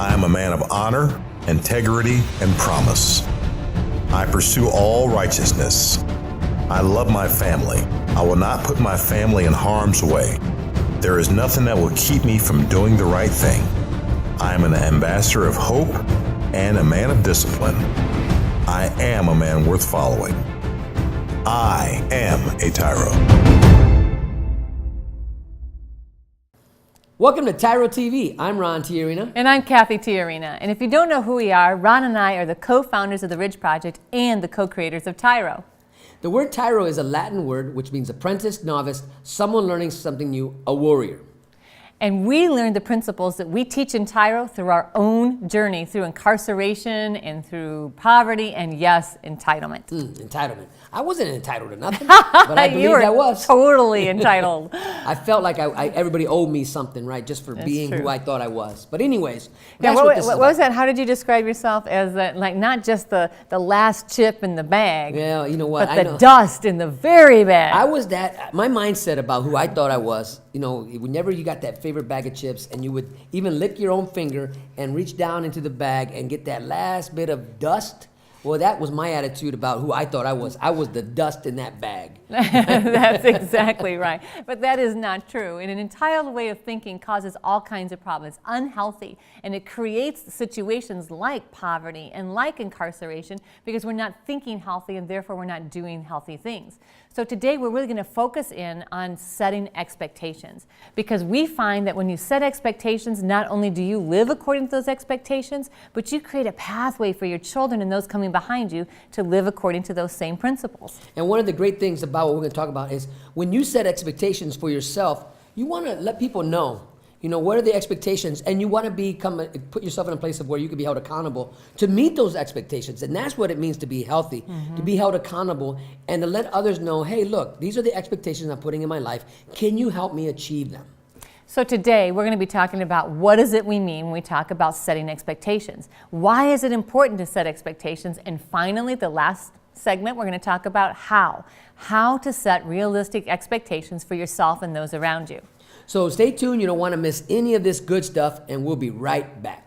I am a man of honor, integrity, and promise. I pursue all righteousness. I love my family. I will not put my family in harm's way. There is nothing that will keep me from doing the right thing. I am an ambassador of hope and a man of discipline. I am a man worth following. I am a TYRO. Welcome to TYRO TV. I'm Ron TYRO. And I'm Cathy TYRO. And if you don't know who we are, Ron and I are the co-founders of the Ridge Project and the co-creators of TYRO. The word TYRO is a Latin word which means apprentice, novice, someone learning something new, a warrior. And we learned the principles that we teach in TYRO through our own journey, through incarceration and through poverty and, yes, entitlement. Entitlement. I wasn't entitled to nothing, but I believed I was. Totally entitled. I felt like everybody owed me something, right, just for being who I thought I was. But anyways, now, that's what this is what was that? How did you describe yourself as like not just the last chip in the bag? Yeah, you know what? But the dust in the very bag. I was that. My mindset about who I thought I was. You know, whenever you got that favorite bag of chips, and you would even lick your own finger and reach down into the bag and get that last bit of dust. Well, that was my attitude about who I thought I was. I was the dust in that bag. That's exactly right. But that is not true. And an entitled way of thinking causes all kinds of problems. It's unhealthy. And it creates situations like poverty and like incarceration because we're not thinking healthy and therefore we're not doing healthy things. So today we're really going to focus in on setting expectations because we find that when you set expectations, not only do you live according to those expectations, but you create a pathway for your children and those coming behind you to live according to those same principles. And one of the great things about what we're going to talk about is when you set expectations for yourself, you want to let people know, you know, what are the expectations, and you want to put yourself in a place of where you can be held accountable to meet those expectations. And that's what it means to be healthy, to be held accountable, and to let others know, hey, look, these are the expectations I'm putting in my life. Can you help me achieve them? So today we're going to be talking about what does it we mean when we talk about setting expectations. Why is it important to set expectations? And finally, the last segment, we're going to talk about how to set realistic expectations for yourself and those around you. So stay tuned. You don't want to miss any of this good stuff, and we'll be right back.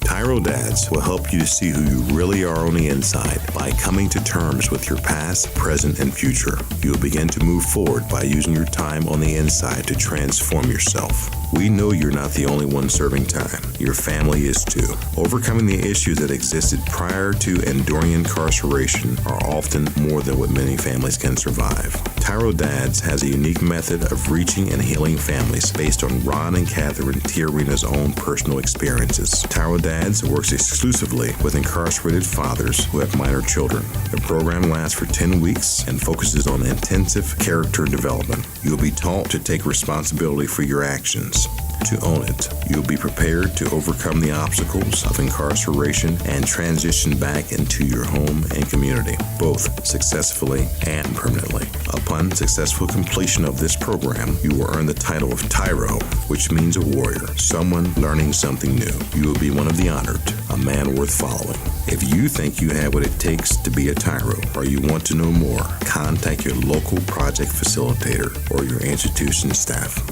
TYRO Dads will help you to see who you really are on the inside by coming to terms with your past, present, and future. You will begin to move forward by using your time on the inside to transform yourself. We know you're not the only one serving time. Your family is too. Overcoming the issues that existed prior to and during incarceration are often more than what many families can survive. TYRO Dads has a unique method of reaching and healing families based on Ron and Catherine TYRO's own personal experiences. TYRO Dads works exclusively with incarcerated fathers who have minor children. The program lasts for 10 weeks and focuses on intensive character development. You'll be taught to take responsibility for your actions, to own it. You'll be prepared to overcome the obstacles of incarceration and transition back into your home and community, both successfully and permanently. Upon successful completion of this program, you will earn the title of TYRO, which means a warrior, someone learning something new. You will be one of the honored, a man worth following. If you think you have what it takes to be a TYRO or you want to know more, contact your local project facilitator or your institution staff.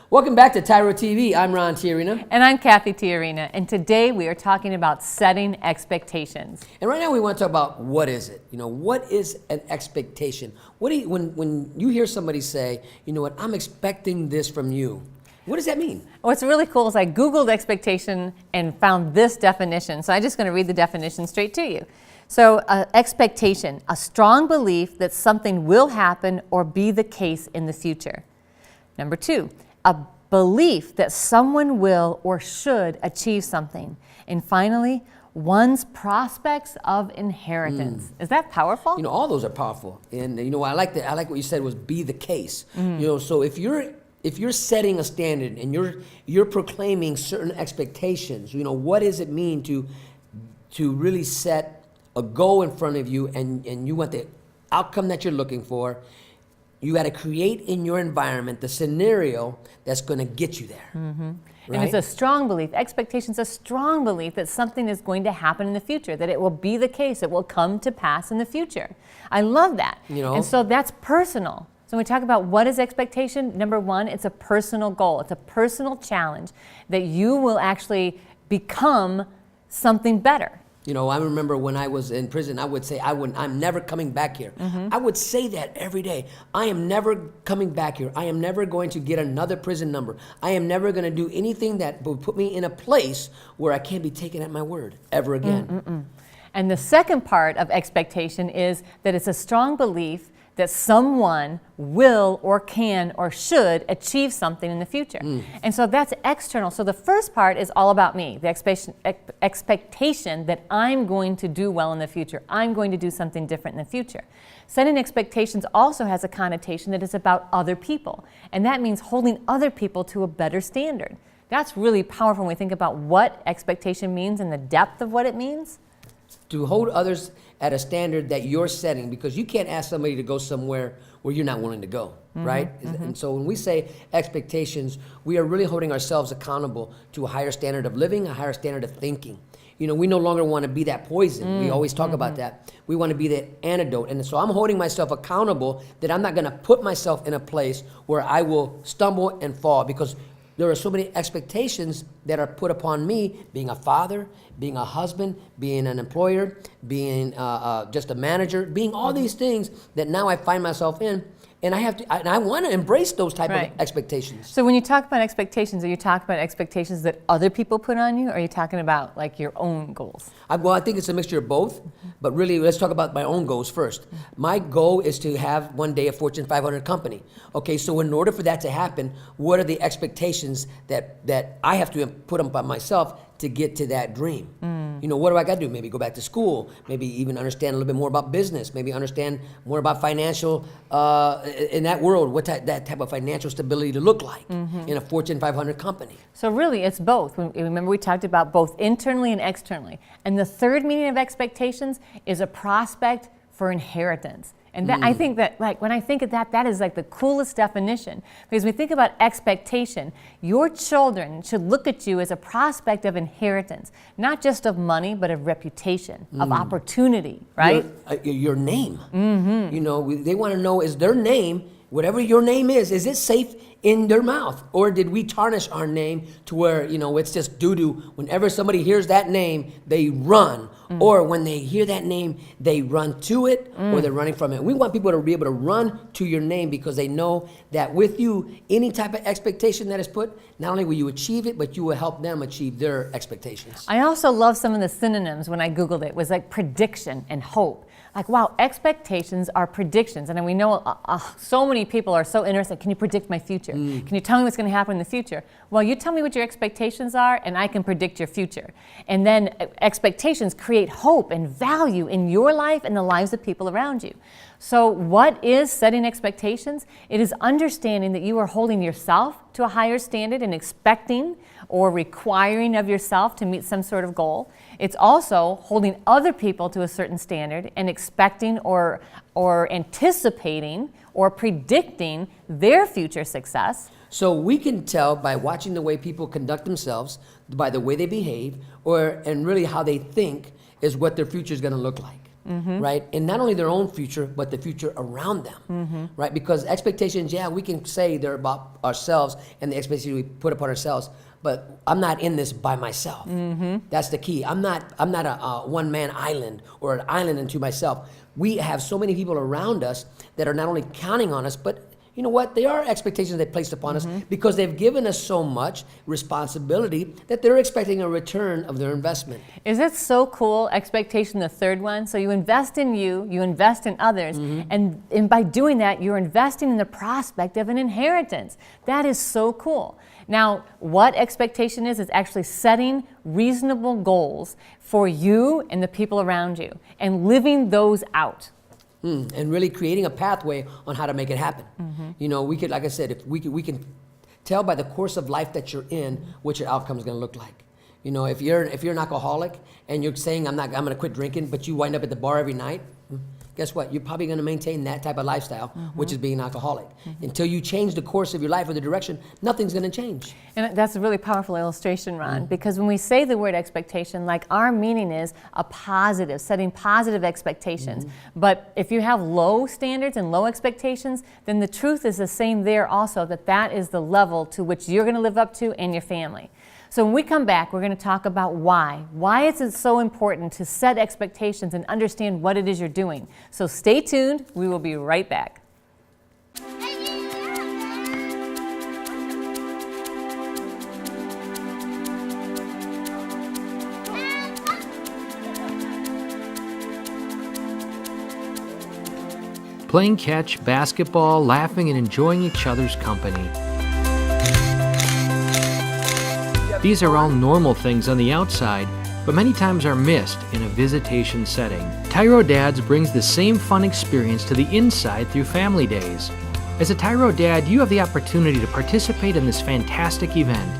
Welcome back to TYRO TV. I'm Ron TYRO. And I'm Cathy TYRO. And today we are talking about setting expectations. And right now we want to talk about what is it? You know, what is an expectation? When you hear somebody say, you know what, I'm expecting this from you, what does that mean? What's really cool is I Googled expectation and found this definition. So I'm just going to read the definition straight to you. So expectation, a strong belief that something will happen or be the case in the future. Number 2, a belief that someone will or should achieve something. And finally, one's prospects of inheritance. Is that powerful? You know, all those are powerful. And you know, I like what you said was be the case. You know, so if you're setting a standard and you're proclaiming certain expectations, you know, what does it mean to really set a goal in front of you and you want the outcome that you're looking for? You got to create in your environment the scenario that's going to get you there. Right? And it's a strong belief. Expectation's a strong belief that something is going to happen in the future, that it will be the case, it will come to pass in the future. I love that. You know? And so that's personal. So when we talk about what is expectation, number one, it's a personal goal. It's a personal challenge that you will actually become something better. You know, I remember when I was in prison, I would say, I'm never coming back here. I would say that every day. I am never coming back here. I am never going to get another prison number. I am never going to do anything that would put me in a place where I can't be taken at my word ever again. And the second part of expectation is that it's a strong belief that someone will or can or should achieve something in the future. And so that's external. So the first part is all about me, the expectation that I'm going to do well in the future. I'm going to do something different in the future. Setting expectations also has a connotation that is about other people. And that means holding other people to a better standard. That's really powerful when we think about what expectation means and the depth of what it means. To hold others at a standard that you're setting, because you can't ask somebody to go somewhere where you're not willing to go, right? And so when we say expectations, we are really holding ourselves accountable to a higher standard of living, a higher standard of thinking. You know, we no longer want to be that poison. We always talk about that. We want to be the antidote. And so I'm holding myself accountable that I'm not going to put myself in a place where I will stumble and fall, because there are so many expectations that are put upon me, being a father, being a husband, being an employer, being just a manager, being all these things that now I find myself in. And I have to, and I want to embrace those type of expectations. So when you talk about expectations, are you talking about expectations that other people put on you, or are you talking about like your own goals? Well, I think it's a mixture of both, but really let's talk about my own goals first. My goal is to have one day a Fortune 500 company. Okay, so in order for that to happen, what are the expectations that I have to put up by myself to get to that dream? You know, what do I got to do? Maybe go back to school, maybe even understand a little bit more about business, maybe understand more about financial, in that world, what that type of financial stability to look like in a Fortune 500 company. So really, it's both. Remember, we talked about both internally and externally. And the third meaning of expectations is a prospect for inheritance. And that, I think that, like, when I think of that, that is like the coolest definition. Because when we think about expectation, your children should look at you as a prospect of inheritance, not just of money, but of reputation, of opportunity, right? Your name. You know, they want to know, is their name, whatever your name is it safe in their mouth? Or did we tarnish our name to where, you know, it's just doo-doo? Whenever somebody hears that name, they run. Or when they hear that name, they run to it, or they're running from it. We want people to be able to run to your name, because they know that with you, any type of expectation that is put, not only will you achieve it, but you will help them achieve their expectations. I also love some of the synonyms when I Googled it. It was like prediction and hope. Like, wow, expectations are predictions. And we know so many people are so interested. Can you predict my future? Can you tell me what's going to happen in the future? Well, you tell me what your expectations are, and I can predict your future. And then expectations create hope and value in your life and the lives of people around you. So what is setting expectations? It is understanding that you are holding yourself to a higher standard and expecting or requiring of yourself to meet some sort of goal. It's also holding other people to a certain standard and expecting or anticipating or predicting their future success. So we can tell by watching the way people conduct themselves, by the way they behave, and really how they think is what their future is going to look like. Right? And not only their own future, but the future around them, right? Because expectations, yeah, we can say they're about ourselves and the expectations we put upon ourselves, but I'm not in this by myself. That's the key. I'm not a one-man island or an island unto myself. We have so many people around us that are not only counting on us, but you know what? There are expectations they placed upon us because they've given us so much responsibility that they're expecting a return of their investment. Is it so cool? Expectation, the third one. So you invest in you invest in others, and by doing that, you're investing in the prospect of an inheritance. That is so cool. Now, what expectation is actually setting reasonable goals for you and the people around you and living those out. And really creating a pathway on how to make it happen. You know, we could, like I said, if we can tell by the course of life that you're in what your outcome is going to look like. You know, if you're an alcoholic and you're saying I'm going to quit drinking, but you wind up at the bar every night, guess what? You're probably going to maintain that type of lifestyle, which is being an alcoholic. Until you change the course of your life or the direction, nothing's going to change. And that's a really powerful illustration, Ron, because when we say the word expectation, like our meaning is a positive, setting positive expectations. But if you have low standards and low expectations, then the truth is the same there also, that is the level to which you're going to live up to and your family. So when we come back, we're going to talk about why. Why is it so important to set expectations and understand what it is you're doing? So stay tuned. We will be right back. Playing catch, basketball, laughing and enjoying each other's company. These are all normal things on the outside, but many times are missed in a visitation setting. TYRO Dads brings the same fun experience to the inside through Family Days. As a TYRO Dad, you have the opportunity to participate in this fantastic event.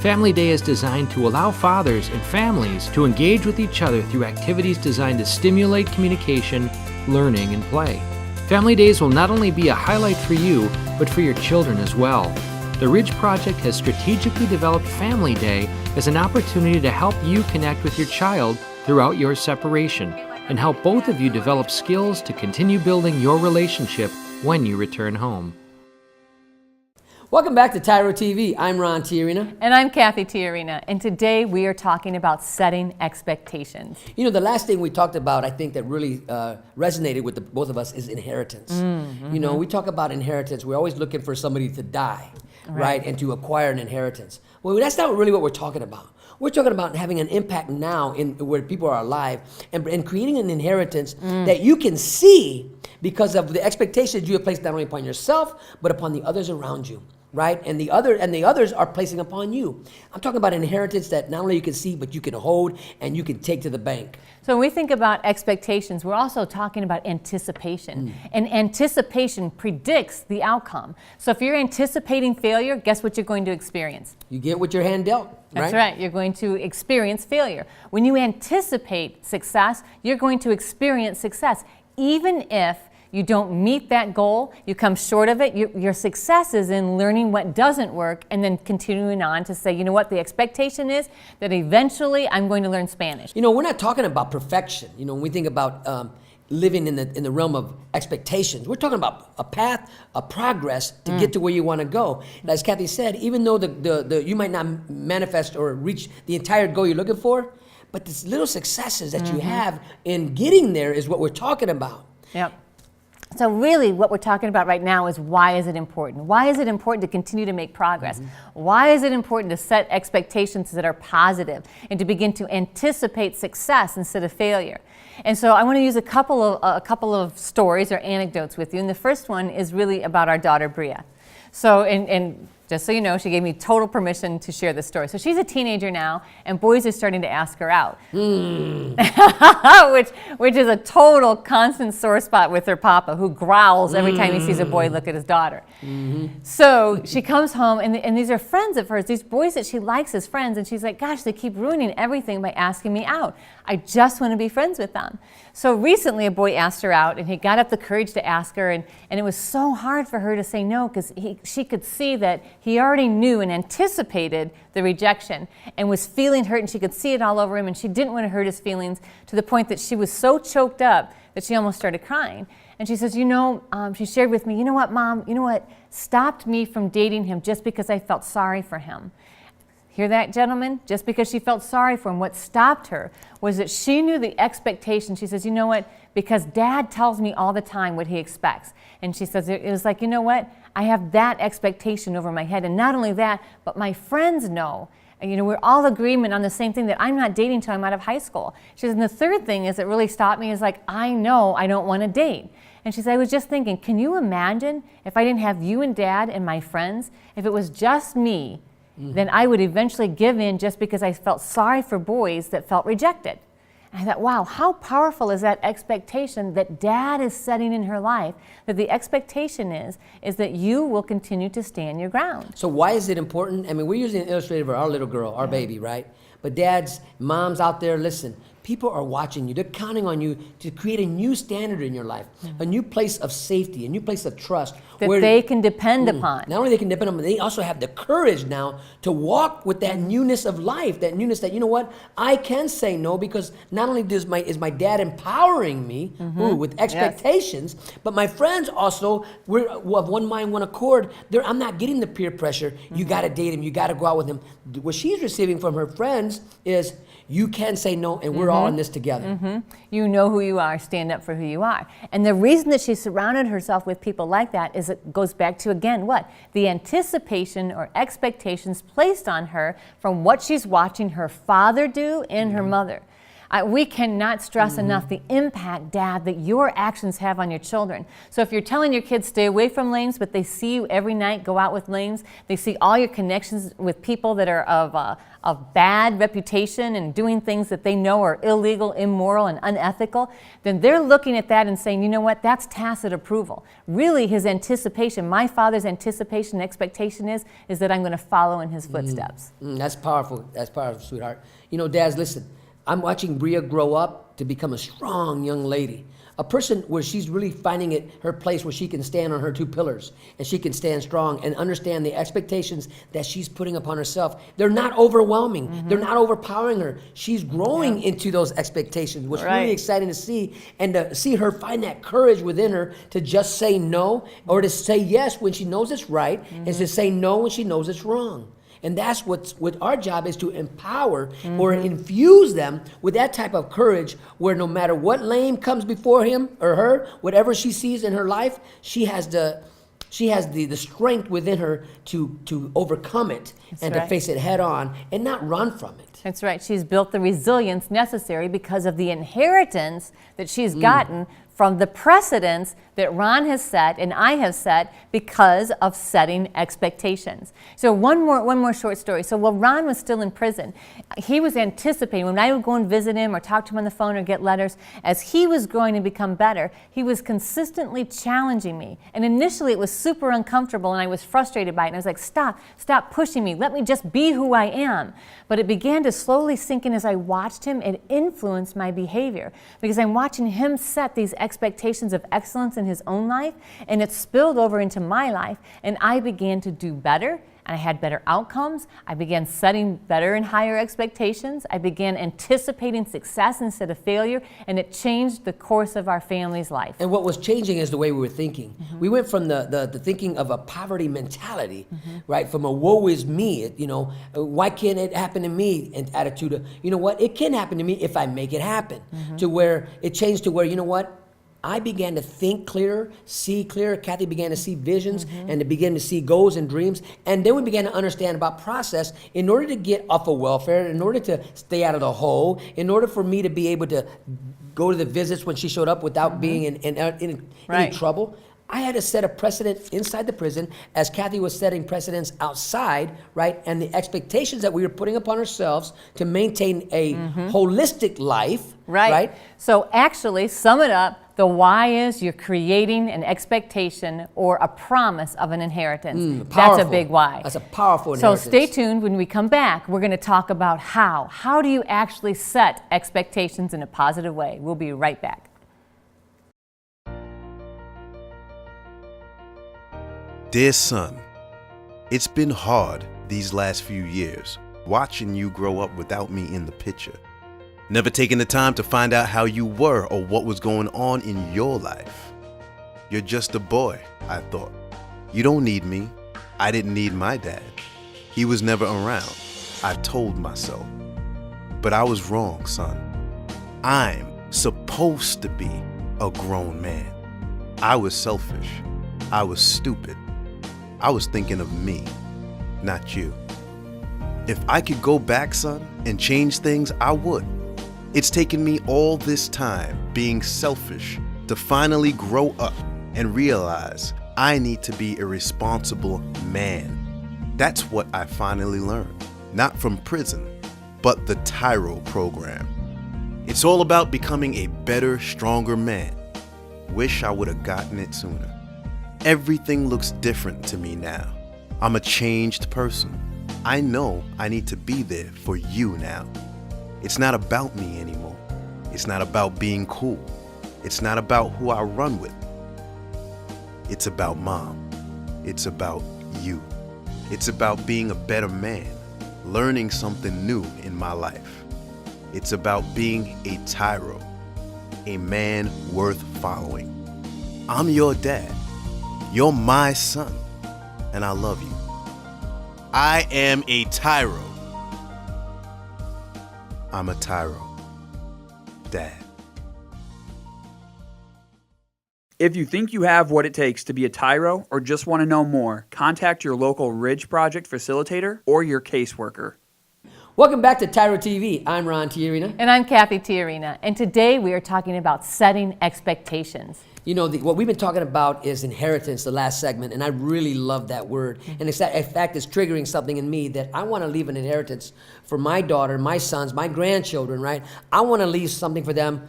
Family Day is designed to allow fathers and families to engage with each other through activities designed to stimulate communication, learning, and play. Family Days will not only be a highlight for you, but for your children as well. The Ridge Project has strategically developed Family Day as an opportunity to help you connect with your child throughout your separation and help both of you develop skills to continue building your relationship when you return home. Welcome back to TYRO TV. I'm Ron TYRO. And I'm Cathy TYRO, and today we are talking about setting expectations. You know, the last thing we talked about, I think that really resonated with both of us is inheritance. You know, we talk about inheritance. We're always looking for somebody to die, right? And to acquire an inheritance. Well, that's not really what we're talking about. We're talking about having an impact now in where people are alive and creating an inheritance that you can see because of the expectations you have placed not only upon yourself, but upon the others around you. Right? And the others are placing upon you. I'm talking about an inheritance that not only you can see, but you can hold and you can take to the bank. So when we think about expectations, we're also talking about anticipation. And anticipation predicts the outcome. So if you're anticipating failure, guess what you're going to experience? You get what your hand dealt. That's right. You're going to experience failure. When you anticipate success, you're going to experience success. Even if you don't meet that goal, you come short of it, your success is in learning what doesn't work and then continuing on to say, you know what, the expectation is that eventually I'm going to learn Spanish. You know, we're not talking about perfection. You know, when we think about living in the realm of expectations, we're talking about a path, a progress to get to where you want to go. And as Cathy said, even though you might not manifest or reach the entire goal you're looking for, but these little successes that you have in getting there is what we're talking about. Yep. So really what we're talking about right now is why is it important? Why is it important to continue to make progress? Why is it important to set expectations that are positive and to begin to anticipate success instead of failure? And so I want to use a couple of stories or anecdotes with you. And the first one is really about our daughter Bria. So and just so you know, she gave me total permission to share this story. So she's a teenager now, and boys are starting to ask her out, which is a total constant sore spot with her papa, who growls every time he sees a boy look at his daughter. So she comes home, and these are friends of hers, these boys that she likes as friends, and she's like, gosh, they keep ruining everything by asking me out. I just want to be friends with them. So recently a boy asked her out, and he got up the courage to ask her, and it was so hard for her to say no because she could see that he already knew and anticipated the rejection and was feeling hurt, and she could see it all over him, and she didn't want to hurt his feelings to the point that she was so choked up that she almost started crying. And she says, she shared with me, you know what, Mom, you know what stopped me from dating him just because I felt sorry for him. Hear that, gentlemen? Just because she felt sorry for him, what stopped her was that she knew the expectation. She says, you know what? Because Dad tells me all the time what he expects. And she says, it was like, you know what? I have that expectation over my head. And not only that, but my friends know. And, we're all agreement on the same thing, that I'm not dating till I'm out of high school. She says, and the third thing is that really stopped me is like, I know I don't want to date. And she said, I was just thinking, can you imagine if I didn't have you and Dad and my friends? If it was just me, then I would eventually give in just because I felt sorry for boys that felt rejected. And I thought, wow, how powerful is that expectation that Dad is setting in her life, that the expectation is that you will continue to stand your ground. So why is it important? I mean, we're using an illustrator of our little girl, our baby, right? But dads, moms out there, listen, people are watching you. They're counting on you to create a new standard in your life, a new place of safety, a new place of trust. That they can depend upon. Not only they can depend on, they also have the courage now to walk with that newness of life, that newness that, you know what, I can say no, because not only is my dad empowering me with expectations, but my friends also, we're of one mind, one accord. I'm not getting the peer pressure. You got to date him. You got to go out with him. What she's receiving from her friends is, you can say no, and we're all in this together. You know who you are, stand up for who you are. And the reason that she surrounded herself with people like that is it goes back to, again, what? The anticipation or expectations placed on her from what she's watching her father do and her mother. We cannot stress enough the impact, Dad, that your actions have on your children. So if you're telling your kids stay away from lanes, but they see you every night go out with lanes, they see all your connections with people that are of bad reputation and doing things that they know are illegal, immoral, and unethical, then they're looking at that and saying, you know what, that's tacit approval. Really, his anticipation, my father's anticipation and expectation is that I'm going to follow in his footsteps. That's powerful. That's powerful, sweetheart. You know, dads, listen. I'm watching Bria grow up to become a strong young lady, a person where she's really finding her place where she can stand on her two pillars and she can stand strong and understand the expectations that she's putting upon herself. They're not overwhelming. They're not overpowering her. She's growing into those expectations, which is really exciting to see, and to see her find that courage within her to just say no, or to say yes when she knows it's right, and to say no when she knows it's wrong. And that's what our job is, to empower or infuse them with that type of courage, where no matter what lane comes before him or her, whatever she sees in her life, she has the strength within her to overcome it to face it head on and not run from it. That's right. She's built the resilience necessary because of the inheritance that she's gotten from the precedents that Ron has set and I have set because of setting expectations. So one more short story. So while Ron was still in prison, he was anticipating, when I would go and visit him or talk to him on the phone or get letters, as he was growing to become better, he was consistently challenging me. And initially it was super uncomfortable and I was frustrated by it. And I was like, stop pushing me. Let me just be who I am. But it began to slowly sink in as I watched him. It influenced my behavior because I'm watching him set these expectations of excellence in his own life, and it spilled over into my life, and I began to do better, and I had better outcomes. I began setting better and higher expectations. I began anticipating success instead of failure, and it changed the course of our family's life. And what was changing is the way we were thinking. We went from the thinking of a poverty mentality, right? From a woe is me, why can't it happen to me? And attitude of, you know what, it can happen to me if I make it happen. To where it changed to where, you know what, I began to think clearer, see clearer. Cathy began to see visions and to begin to see goals and dreams. And then we began to understand about process. In order to get off of welfare, in order to stay out of the hole, in order for me to be able to go to the visits when she showed up without being in any trouble, I had to set a precedent inside the prison as Cathy was setting precedents outside, right? And the expectations that we were putting upon ourselves to maintain a holistic life, right? So actually, sum it up, the why is you're creating an expectation or a promise of an inheritance. That's a big why. That's a powerful inheritance. So stay tuned. When we come back, we're going to talk about how. How do you actually set expectations in a positive way? We'll be right back. Dear son, it's been hard these last few years, watching you grow up without me in the picture. Never taking the time to find out how you were or what was going on in your life. You're just a boy, I thought. You don't need me. I didn't need my dad. He was never around, I told myself. But I was wrong, son. I'm supposed to be a grown man. I was selfish. I was stupid. I was thinking of me, not you. If I could go back, son, and change things, I would. It's taken me all this time being selfish to finally grow up and realize I need to be a responsible man. That's what I finally learned, not from prison, but the TYRO program. It's all about becoming a better, stronger man. Wish I would have gotten it sooner. Everything looks different to me now. I'm a changed person. I know I need to be there for you now. It's not about me anymore. It's not about being cool. It's not about who I run with. It's about mom. It's about you. It's about being a better man, learning something new in my life. It's about being a TYRO, a man worth following. I'm your dad. You're my son, and I love you. I am a TYRO. I'm a TYRO. Dad. If you think you have what it takes to be a TYRO or just want to know more, contact your local Ridge Project facilitator or your caseworker. Welcome back to TYRO TV. I'm Ron TYRO. And I'm Cathy TYRO. And today we are talking about setting expectations. You know, what we've been talking about is inheritance, the last segment, and I really love that word. And it's that, in fact, it's triggering something in me that I want to leave an inheritance for my daughter, my sons, my grandchildren, right? I want to leave something for them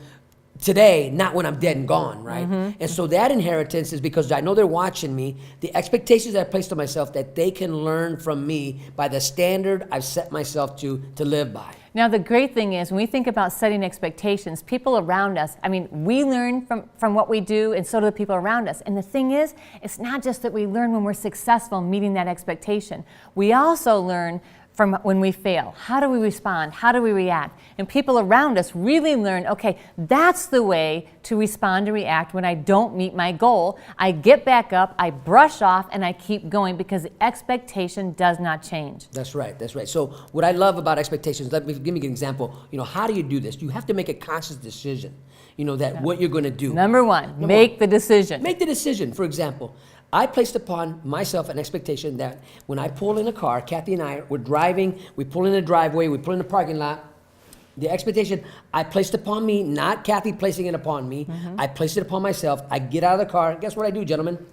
today, not when I'm dead and gone, right? And so that inheritance is because I know they're watching me, the expectations that I placed on myself that they can learn from me by the standard I've set myself to live by. Now, the great thing is when we think about setting expectations, people around us, I mean, we learn from what we do, and so do the people around us. And the thing is, it's not just that we learn when we're successful meeting that expectation. We also learn from when we fail. How do we respond? How do we react? And people around us really learn, okay, that's the way to respond and react when I don't meet my goal. I get back up, I brush off, and I keep going because the expectation does not change. That's right, that's right. So what I love about expectations, give me an example. You know, how do you do this? You have to make a conscious decision, you know, that what you're going to do. Number one, make the decision. Make the decision. For example, I placed upon myself an expectation that when I pull in a car, Cathy and I were driving, we pull in the driveway, we pull in the parking lot, the expectation I placed upon me, not Cathy placing it upon me, I placed it upon myself. I get out of the car, guess what I do, gentlemen?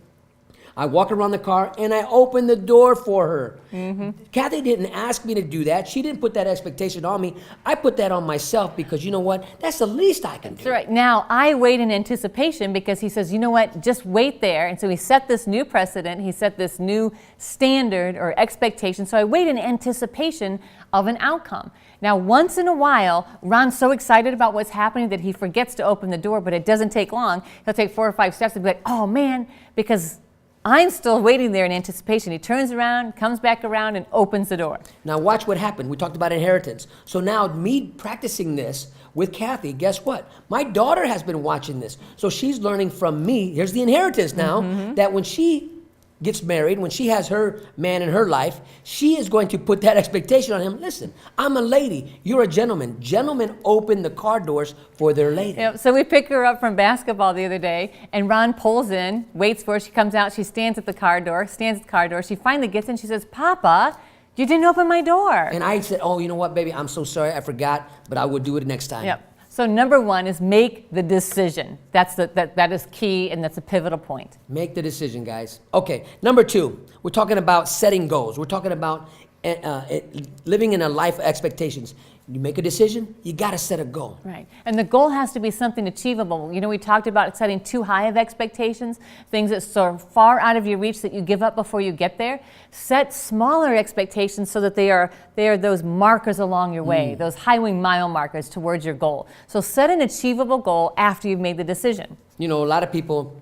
I walk around the car and I open the door for her. Cathy didn't ask me to do that. She didn't put that expectation on me. I put that on myself because you know what? That's the least I can do. That's right. Now, I wait in anticipation because he says, you know what, just wait there. And so he set this new precedent. He set this new standard or expectation. So I wait in anticipation of an outcome. Now, once in a while, Ron's so excited about what's happening that he forgets to open the door, but it doesn't take long. He'll take 4 or 5 steps and be like, oh man, because I'm still waiting there in anticipation. He turns around, comes back around, and opens the door. Now watch what happened. We talked about inheritance. So now me practicing this with Cathy, guess what? My daughter has been watching this. So she's learning from me. Here's the inheritance now, that when she gets married, when she has her man in her life, she is going to put that expectation on him. Listen, I'm a lady. You're a gentleman. Gentlemen open the car doors for their lady. Yep, so we pick her up from basketball the other day, and Ron pulls in, waits for her. She comes out. She stands at the car door, She finally gets in. She says, Papa, you didn't open my door. And I said, oh, you know what, baby? I'm so sorry. I forgot, but I will do it next time. Yep. So number one is make the decision. That is key, and that's a pivotal point. Make the decision, guys. Okay, number 2, we're talking about setting goals. We're talking about living in a life of expectations. You make a decision, you got to set a goal. Right. And the goal has to be something achievable. You know, we talked about setting too high of expectations, things that so far out of your reach that you give up before you get there. Set smaller expectations so that they are those markers along your way, those highway mile markers towards your goal. So set an achievable goal after you've made the decision. You know, a lot of people,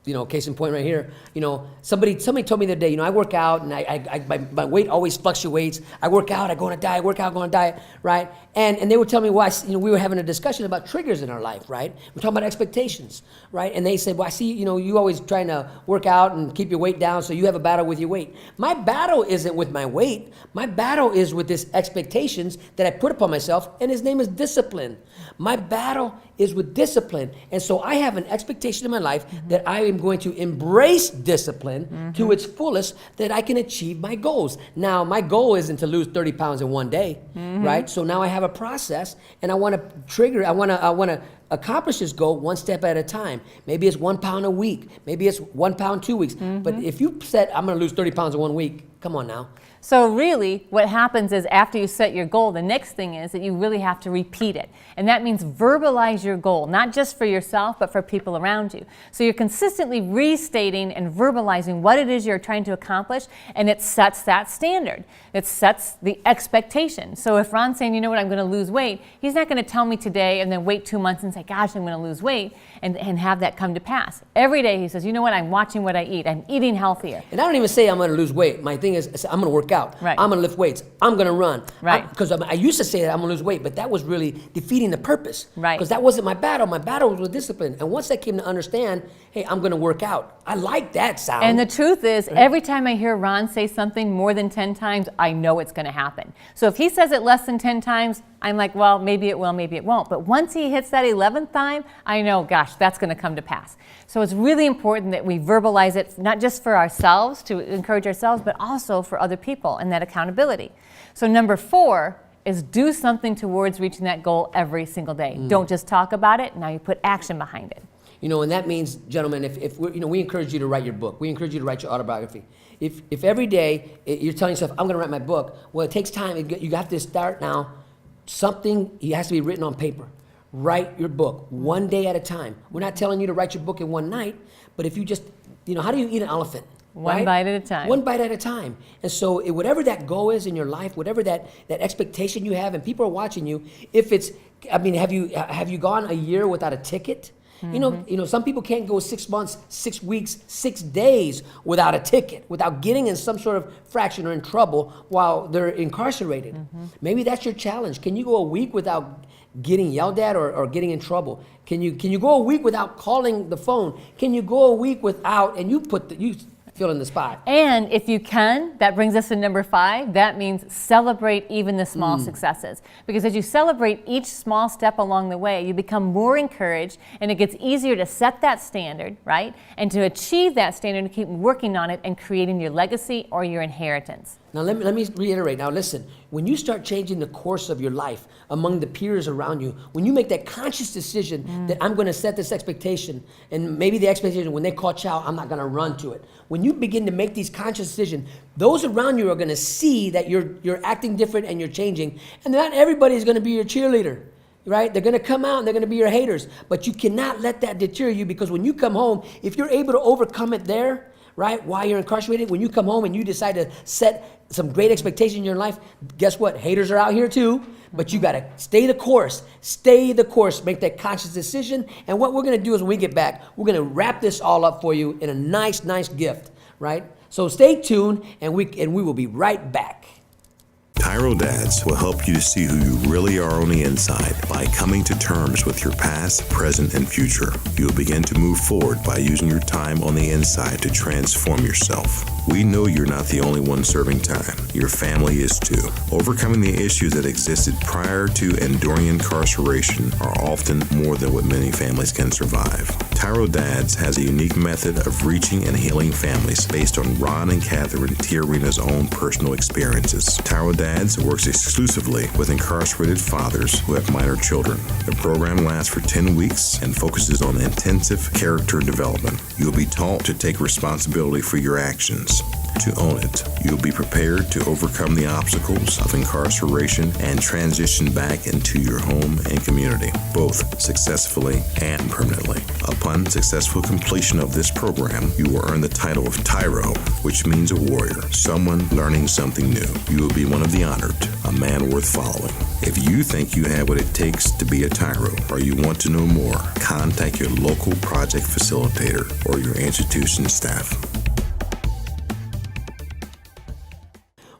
you know, case in point right here, you know, somebody told me the other day, you know, I work out and my weight always fluctuates. I work out, I go on a diet, work out, go on a diet, right? And they would tell me why, you know, we were having a discussion about triggers in our life, right? We're talking about expectations, right? And they said, well, I see, you know, you always trying to work out and keep your weight down, so you have a battle with your weight. My battle isn't with my weight. My battle is with this expectations that I put upon myself, and his name is discipline. My battle is with discipline. And so I have an expectation in my life that I am going to embrace discipline to its fullest, that I can achieve my goals. Now, my goal isn't to lose 30 pounds in one day, right? So now I have a process, and I want to trigger, I want to accomplish this goal one step at a time. Maybe it's 1 pound a week. Maybe it's 1 pound 2 weeks. But if you said, I'm going to lose 30 pounds in 1 week, come on now. So really, what happens is after you set your goal, the next thing is that you really have to repeat it. And that means verbalize your goal, not just for yourself, but for people around you. So you're consistently restating and verbalizing what it is you're trying to accomplish, and it sets that standard. It sets the expectation. So if Ron's saying, you know what, I'm going to lose weight, he's not going to tell me today and then wait 2 months and say, gosh, I'm going to lose weight, and have that come to pass. Every day he says, you know what, I'm watching what I eat. I'm eating healthier. And I don't even say I'm going to lose weight. My thing is, I'm going to work out. Right. I'm going to lift weights. I'm going to run. Right. Because I used to say that I'm going to lose weight, but that was really defeating the purpose. Right. Because that wasn't my battle. My battle was with discipline. And once I came to understand, hey, I'm going to work out. I like that sound. And the truth is, every time I hear Ron say something more than 10 times, I know it's going to happen. So if he says it less than 10 times, I'm like, well, maybe it will, maybe it won't. But once he hits that 11th time, I know, gosh, that's going to come to pass. So it's really important that we verbalize it, not just for ourselves, to encourage ourselves, but also for other people, and that accountability. So number 4 is do something towards reaching that goal every single day. Don't just talk about it, now you put action behind it. You know, and that means, gentlemen, if we're, we encourage you to write your book. We encourage you to write your autobiography. If every day you're telling yourself, I'm going to write my book, well, it takes time. You have to start now. Something has to be written on paper. Write your book 1 day at a time. We're not telling you to write your book in one night, but if you just, how do you eat an elephant? One bite at a time. One bite at a time. And so whatever that goal is in your life, whatever that expectation you have, and people are watching you, if it's, have you gone a year without a ticket? You know, some people can't go 6 months, 6 weeks, 6 days without a ticket, without getting in some sort of fraction or in trouble while they're incarcerated. Maybe that's your challenge. Can you go a week without getting yelled at or getting in trouble? Can you go a week without calling the phone? Can you go a week without, and you fill in the spot. And if you can, that brings us to number 5, that means celebrate even the small successes. Because as you celebrate each small step along the way, you become more encouraged, and it gets easier to set that standard, right? And to achieve that standard and keep working on it and creating your legacy or your inheritance. Now let me reiterate. Now listen, when you start changing the course of your life among the peers around you, when you make that conscious decision that I'm going to set this expectation, and maybe the expectation when they call chow, I'm not going to run to it. When you begin to make these conscious decisions, those around you are going to see that you're acting different and you're changing. And not everybody is going to be your cheerleader. Right? They're going to come out and they're going to be your haters. But you cannot let that deter you, because when you come home, if you're able to overcome it there, right, while you're incarcerated, when you come home and you decide to set some great expectation in your life, guess what? Haters are out here too, but you got to stay the course, make that conscious decision. And what we're going to do is when we get back, we're going to wrap this all up for you in a nice gift, right? So stay tuned, and we will be right back. TYRO Dads will help you to see who you really are on the inside by coming to terms with your past, present, and future. You'll begin to move forward by using your time on the inside to transform yourself. We know you're not the only one serving time. Your family is too. Overcoming the issues that existed prior to and during incarceration are often more than what many families can survive. TYRO Dads has a unique method of reaching and healing families based on Ron and Catherine TYRO's own personal experiences. TYRO Dads works exclusively with incarcerated fathers who have minor children. The program lasts for 10 weeks and focuses on intensive character development. You'll be taught to take responsibility for your actions, to own it. You'll be prepared to overcome the obstacles of incarceration and transition back into your home and community, both successfully and permanently. Upon successful completion of this program, you will earn the title of TYRO, which means a warrior, someone learning something new. You will be one of the honored, a man worth following. If you think you have what it takes to be a TYRO, or you want to know more, contact your local project facilitator or your institution staff.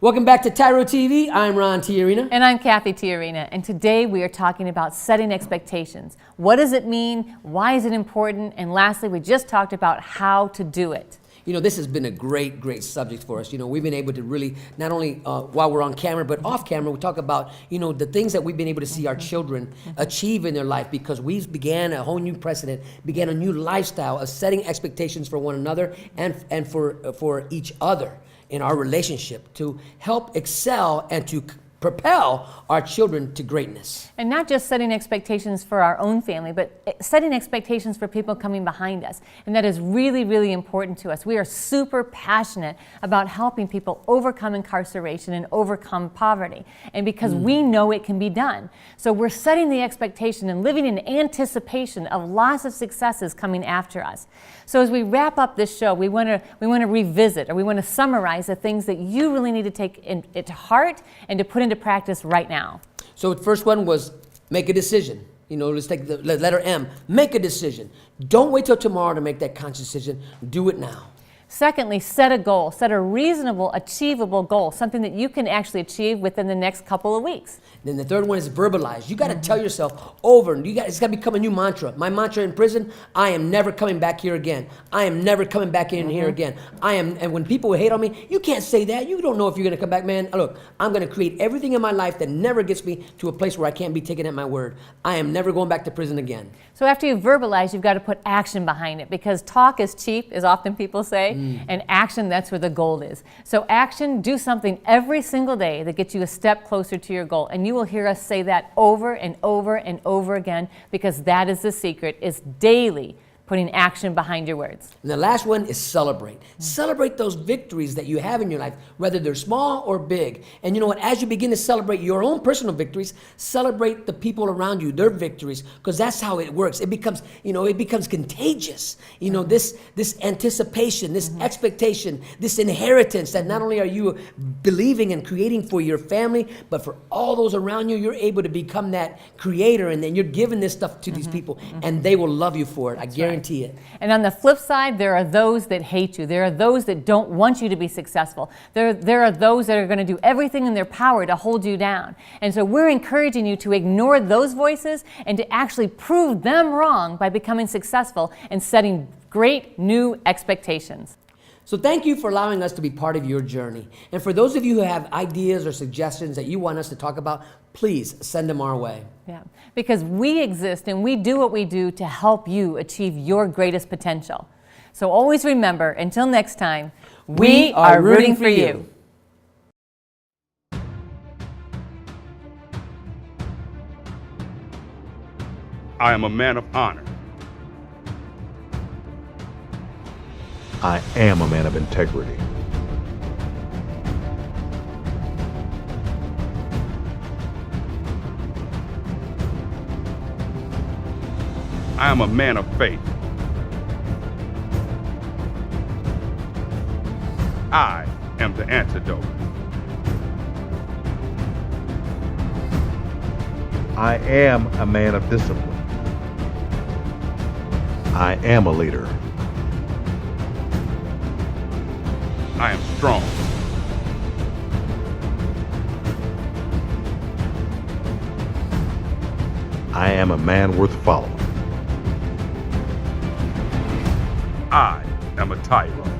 Welcome back to TYRO TV. I'm Ron TYRO. And I'm Cathy TYRO. And today we are talking about setting expectations. What does it mean? Why is it important? And lastly, we just talked about how to do it. You know, this has been a great subject for us. You know, we've been able to really, not only while we're on camera, but off camera, we talk about, you know, the things that we've been able to see our children achieve in their life, because we began a whole new precedent, began a new lifestyle of setting expectations for one another and for each other in our relationship to help excel and to propel our children to greatness. And not just setting expectations for our own family, but setting expectations for people coming behind us. And that is really, really important to us. We are super passionate about helping people overcome incarceration and overcome poverty. And because we know it can be done. So we're setting the expectation and living in anticipation of lots of successes coming after us. So as we wrap up this show, we want to revisit, or we want to summarize the things that you really need to take it to heart and to put into practice right now. So the first one was make a decision. Let's take the letter M. Make a decision. Don't wait till tomorrow to make that conscious decision. Do it now. Secondly, set a goal. Set a reasonable, achievable goal, something that you can actually achieve within the next couple of weeks. Then the third one is verbalize. You got to tell yourself over, and it's got to become a new mantra. My mantra in prison: I am never coming back here again. I am never coming back in here again. And when people hate on me, you can't say that. You don't know if you're going to come back, man. Look, I'm going to create everything in my life that never gets me to a place where I can't be taken at my word. I am never going back to prison again. So after you verbalize, you've got to put action behind it, because talk is cheap, as often people say, and action, that's where the gold is. So action, do something every single day that gets you a step closer to your goal. And you will hear us say that over and over and over again, because that is the secret, is daily putting action behind your words. And the last one is celebrate. Celebrate those victories that you have in your life, whether they're small or big. And you know what? As you begin to celebrate your own personal victories, celebrate the people around you, their victories, because that's how it works. It becomes, it becomes contagious. This anticipation, this expectation, this inheritance that not only are you believing and creating for your family, but for all those around you, you're able to become that creator, and then you're giving this stuff to these people, and they will love you for it. I guarantee it. And on the flip side, there are those that hate you. There are those that don't want you to be successful. There are those that are going to do everything in their power to hold you down. And so we're encouraging you to ignore those voices and to actually prove them wrong by becoming successful and setting great new expectations. So thank you for allowing us to be part of your journey. And for those of you who have ideas or suggestions that you want us to talk about, please send them our way. Yeah, because we exist and we do what we do to help you achieve your greatest potential. So always remember, until next time, we are rooting for you. I am a man of honor. I am a man of integrity. I am a man of faith. I am the antidote. I am a man of discipline. I am a leader. I am strong. I am a man worth following. I am a TYRO.